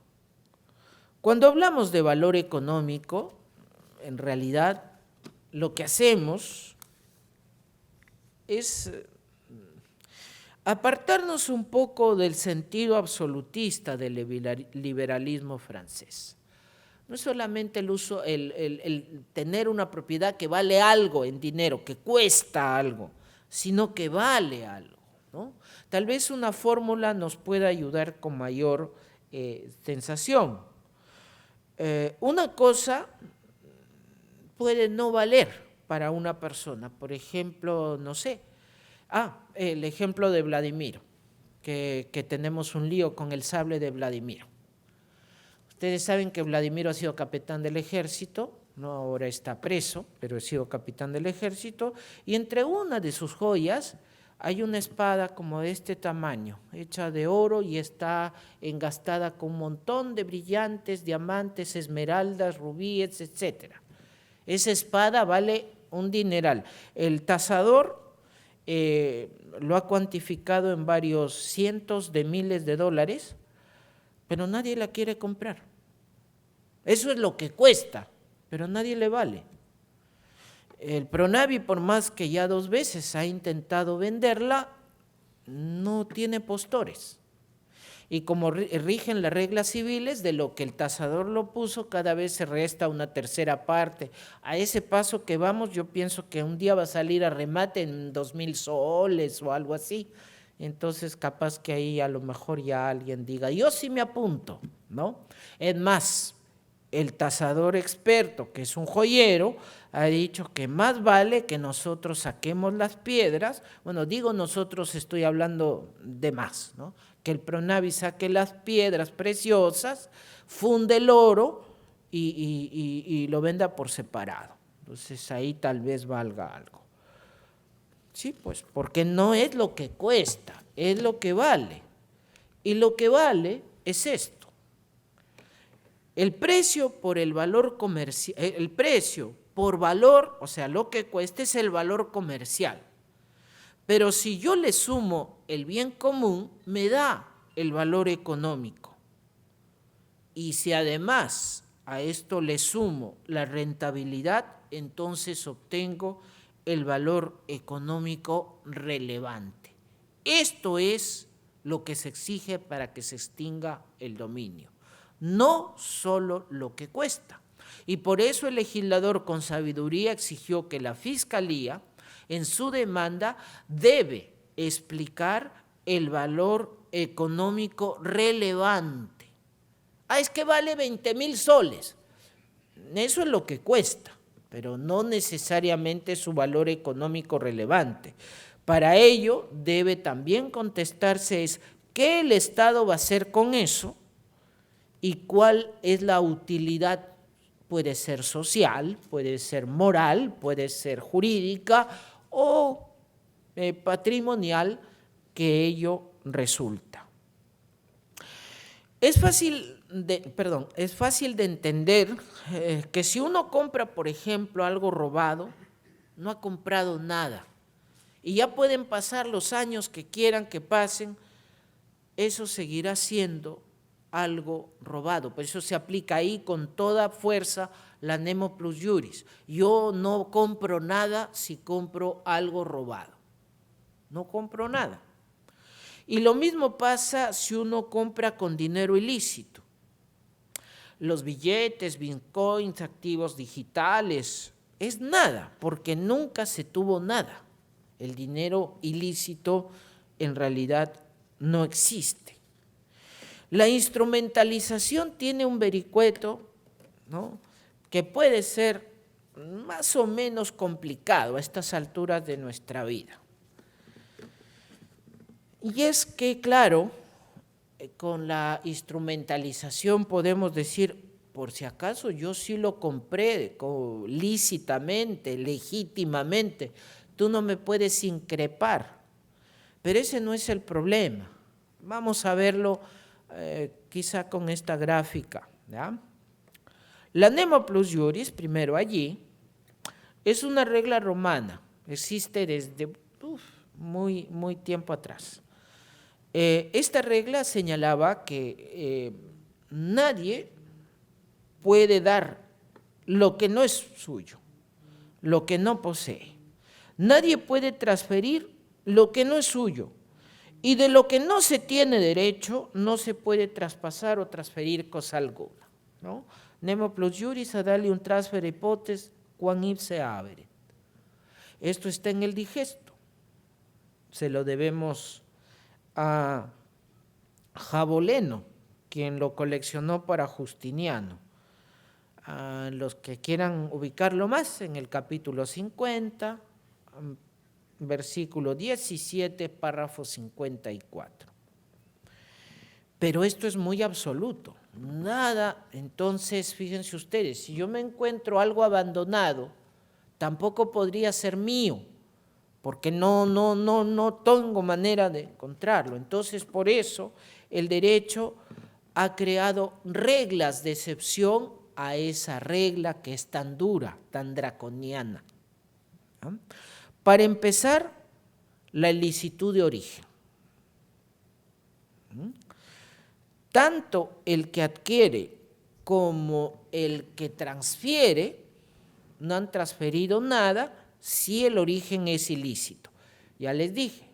Cuando hablamos de valor económico, en realidad lo que hacemos es apartarnos un poco del sentido absolutista del liberalismo francés. No es solamente el uso, el tener una propiedad que vale algo en dinero, que cuesta algo, sino que vale algo, ¿no? Tal vez una fórmula nos pueda ayudar con mayor sensación. Una cosa puede no valer para una persona, por ejemplo, no sé, el ejemplo de Vladimiro, que tenemos un lío con el sable de Vladimiro. Ustedes saben que Vladimiro ha sido capitán del ejército, no ahora está preso, pero ha sido capitán del ejército, y entre una de sus joyas hay una espada como de este tamaño, hecha de oro y está engastada con un montón de brillantes, diamantes, esmeraldas, rubíes, etc. Esa espada vale un dineral. El tasador lo ha cuantificado en varios cientos de miles de dólares, pero nadie la quiere comprar. Eso es lo que cuesta, pero nadie le vale. El Pronavi, por más que ya 2 veces ha intentado venderla, no tiene postores. Y como rigen las reglas civiles, de lo que el tasador lo puso, cada vez se resta una tercera parte. A ese paso que vamos, yo pienso que un día va a salir a remate en 2,000 soles o algo así. Entonces, capaz que ahí a lo mejor ya alguien diga, yo sí me apunto, ¿no? Es más, el tasador experto, que es un joyero, ha dicho que más vale que nosotros saquemos las piedras. Bueno, digo nosotros, estoy hablando de más, ¿no? Que el Pronavi saque las piedras preciosas, funde el oro y lo venda por separado. Entonces ahí tal vez valga algo. Sí, pues porque no es lo que cuesta, es lo que vale. Y lo que vale es esto. El precio por el valor comercial, el precio por valor, o sea, lo que cuesta es el valor comercial. Pero si yo le sumo el bien común, me da el valor económico. y si además a esto le sumo la rentabilidad, entonces obtengo el valor económico relevante. Esto es lo que se exige para que se extinga el dominio, no solo lo que cuesta. Y por eso el legislador con sabiduría exigió que la Fiscalía en su demanda debe explicar el valor económico relevante. Es que vale 20.000 soles. Eso es lo que cuesta, pero no necesariamente su valor económico relevante. Para ello debe también contestarse qué el Estado va a hacer con eso y cuál es la utilidad. Puede ser social, puede ser moral, puede ser jurídica o patrimonial que ello resulta. Es fácil de entender que si uno compra, por ejemplo, algo robado, no ha comprado nada. Y ya pueden pasar los años que quieran que pasen, eso seguirá siendo algo robado. Por eso se aplica ahí con toda fuerza la nemo plus iuris. Yo no compro nada si compro algo robado. No compro nada. Y lo mismo pasa si uno compra con dinero ilícito. Los billetes, bitcoins, activos digitales, es nada, porque nunca se tuvo nada. El dinero ilícito en realidad no existe. La instrumentalización tiene un vericueto, ¿no?, que puede ser más o menos complicado a estas alturas de nuestra vida. Y es que, claro, con la instrumentalización podemos decir, por si acaso yo sí lo compré lícitamente, legítimamente, tú no me puedes increpar, pero ese no es el problema. Vamos a verlo quizá con esta gráfica, ¿ya? La nemo plus iuris, primero allí, es una regla romana, existe desde muy tiempo atrás. Esta regla señalaba que nadie puede dar lo que no es suyo, lo que no posee. Nadie puede transferir lo que no es suyo. Y de lo que no se tiene derecho, no se puede traspasar o transferir cosa alguna, ¿no? Nemo plus iuris adalium transfer hypotes quam ipse haberet. Esto está en el digesto. Se lo debemos a Jaboleno, quien lo coleccionó para Justiniano. A los que quieran ubicarlo más, en el capítulo 50, versículo 17, párrafo 54. Pero esto es muy absoluto. Nada, entonces, fíjense ustedes, si yo me encuentro algo abandonado, tampoco podría ser mío, porque no tengo manera de encontrarlo. Entonces, por eso, el derecho ha creado reglas de excepción a esa regla que es tan dura, tan draconiana. ¿No? Para empezar, la ilicitud de origen. Tanto el que adquiere como el que transfiere no han transferido nada si el origen es ilícito. Ya les dije,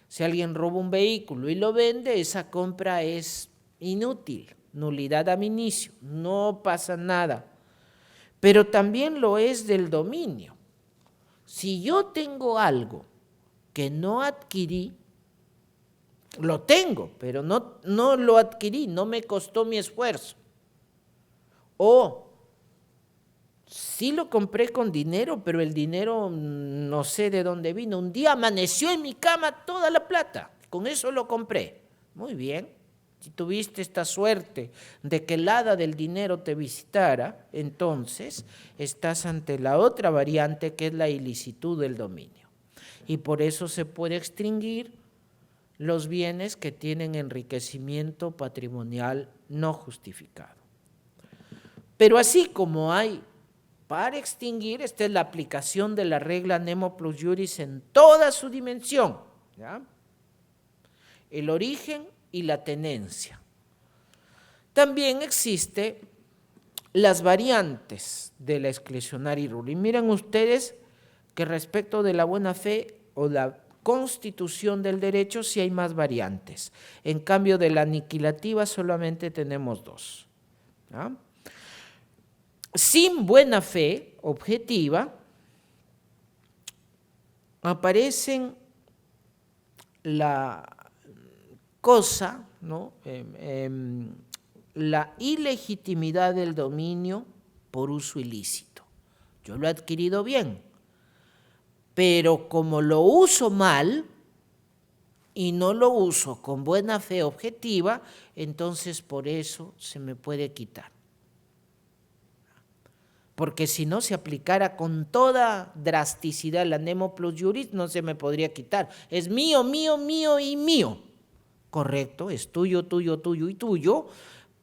si alguien roba un vehículo y lo vende, esa compra es inútil, nulidad ab inicio, no pasa nada. Pero también lo es del dominio. Si yo tengo algo que no adquirí, lo tengo, pero no lo adquirí, no me costó mi esfuerzo. O sí lo compré con dinero, pero el dinero no sé de dónde vino. Un día amaneció en mi cama toda la plata, con eso lo compré. Muy bien, si tuviste esta suerte de que el hada del dinero te visitara, entonces estás ante la otra variante que es la ilicitud del dominio. Y por eso se puede extinguir los bienes que tienen enriquecimiento patrimonial no justificado. Pero así como hay para extinguir, esta es la aplicación de la regla nemo plus iuris en toda su dimensión, ¿ya? El origen y la tenencia. También existen las variantes de la exclusionary ruling. Miren ustedes que respecto de la buena fe o la constitución del derecho sí hay más variantes. En cambio de la aniquilativa solamente tenemos dos. ¿Ah? Sin buena fe objetiva aparecen la cosa, ¿no? La ilegitimidad del dominio por uso ilícito. Yo lo he adquirido bien, pero como lo uso mal y no lo uso con buena fe objetiva, entonces por eso se me puede quitar. Porque si no se aplicara con toda drasticidad la nemo plus juris, no se me podría quitar. Es mío, mío, mío y mío. Correcto, es tuyo, tuyo, tuyo y tuyo,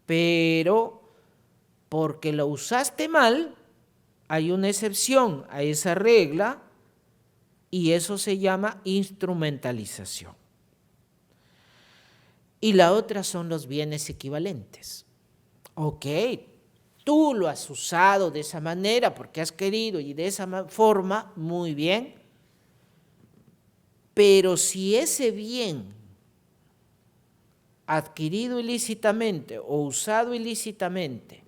pero porque lo usaste mal, hay una excepción a esa regla y eso se llama instrumentalización. Y la otra son los bienes equivalentes. Ok, tú lo has usado de esa manera porque has querido y de esa forma, muy bien, pero si ese bien adquirido ilícitamente o usado ilícitamente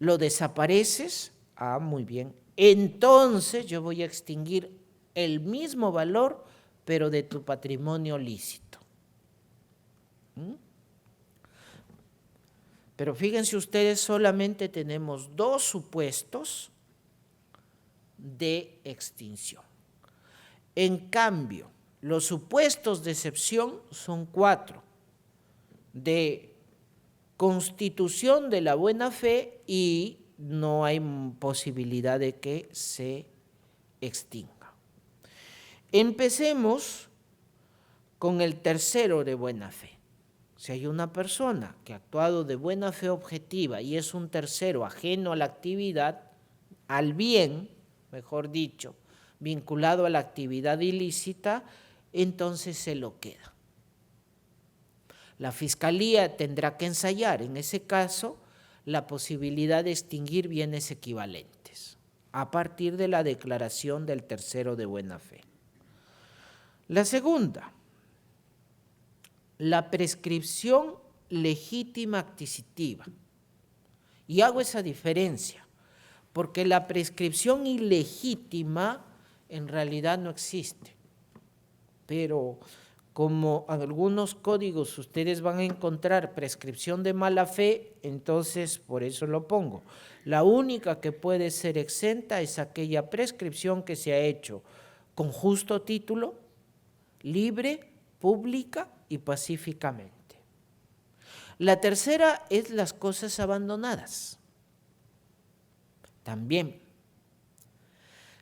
lo desapareces, muy bien, entonces yo voy a extinguir el mismo valor, pero de tu patrimonio lícito. Pero fíjense ustedes, solamente tenemos dos supuestos de extinción. En cambio, los supuestos de excepción son 4, de constitución de la buena fe y no hay posibilidad de que se extinga. Empecemos con el tercero de buena fe. Si hay una persona que ha actuado de buena fe objetiva y es un tercero ajeno a la actividad, al bien, mejor dicho, vinculado a la actividad ilícita, entonces se lo queda. La Fiscalía tendrá que ensayar, en ese caso, la posibilidad de extinguir bienes equivalentes a partir de la declaración del tercero de buena fe. La segunda, la prescripción legítima adquisitiva. Y hago esa diferencia, porque la prescripción ilegítima en realidad no existe. Pero como en algunos códigos ustedes van a encontrar prescripción de mala fe, entonces por eso lo pongo. La única que puede ser exenta es aquella prescripción que se ha hecho con justo título, libre, pública y pacíficamente. La tercera es las cosas abandonadas. También,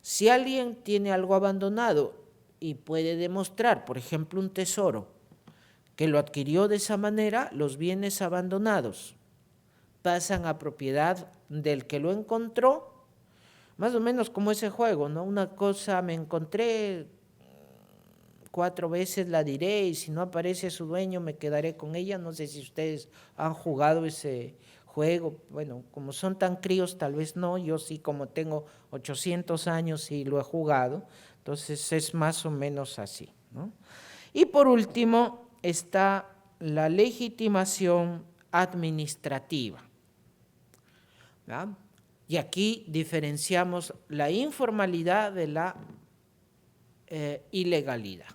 si alguien tiene algo abandonado y puede demostrar, por ejemplo, un tesoro, que lo adquirió de esa manera, los bienes abandonados pasan a propiedad del que lo encontró, más o menos como ese juego, ¿no? Una cosa me encontré, 4 veces la diré y si no aparece su dueño me quedaré con ella. No sé si ustedes han jugado ese juego. Bueno, como son tan críos tal vez no, yo sí, como tengo 800 años y lo he jugado, entonces es más o menos así, ¿no? Y por último está la legitimación administrativa, ¿verdad? Y aquí diferenciamos la informalidad de la ilegalidad.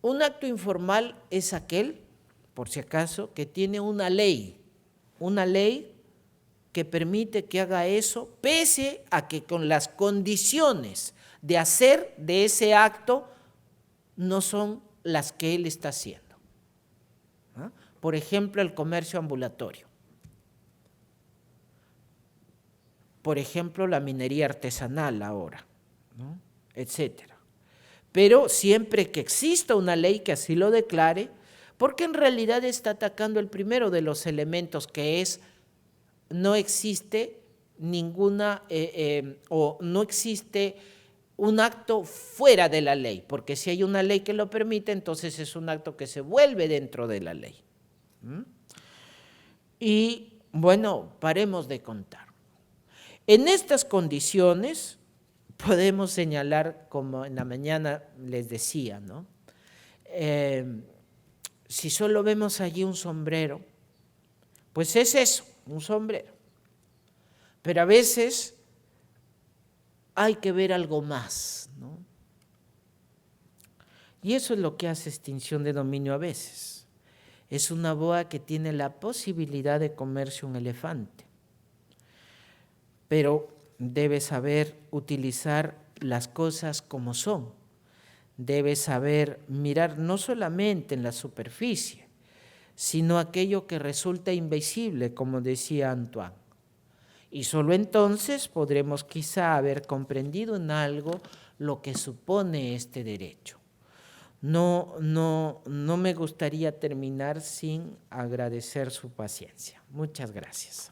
Un acto informal es aquel, por si acaso, que tiene una ley que permite que haga eso, pese a que con las condiciones de hacer de ese acto no son las que él está haciendo. ¿Ah? Por ejemplo, el comercio ambulatorio. Por ejemplo, la minería artesanal ahora, ¿no? Etcétera. Pero siempre que exista una ley que así lo declare, porque en realidad está atacando el primero de los elementos, que es no existe ninguna o no existe un acto fuera de la ley, porque si hay una ley que lo permite, entonces es un acto que se vuelve dentro de la ley. Y bueno, paremos de contar. En estas condiciones podemos señalar, como en la mañana les decía, ¿no? Si solo vemos allí un sombrero, pues es eso, un sombrero. Pero a veces hay que ver algo más, ¿no? Y eso es lo que hace Extinción de Dominio a veces. Es una boa que tiene la posibilidad de comerse un elefante, pero debe saber utilizar las cosas como son. Debe saber mirar no solamente en la superficie, sino aquello que resulta invisible, como decía Antoine. Y solo entonces podremos quizá haber comprendido en algo lo que supone este derecho. No me gustaría terminar sin agradecer su paciencia. Muchas gracias.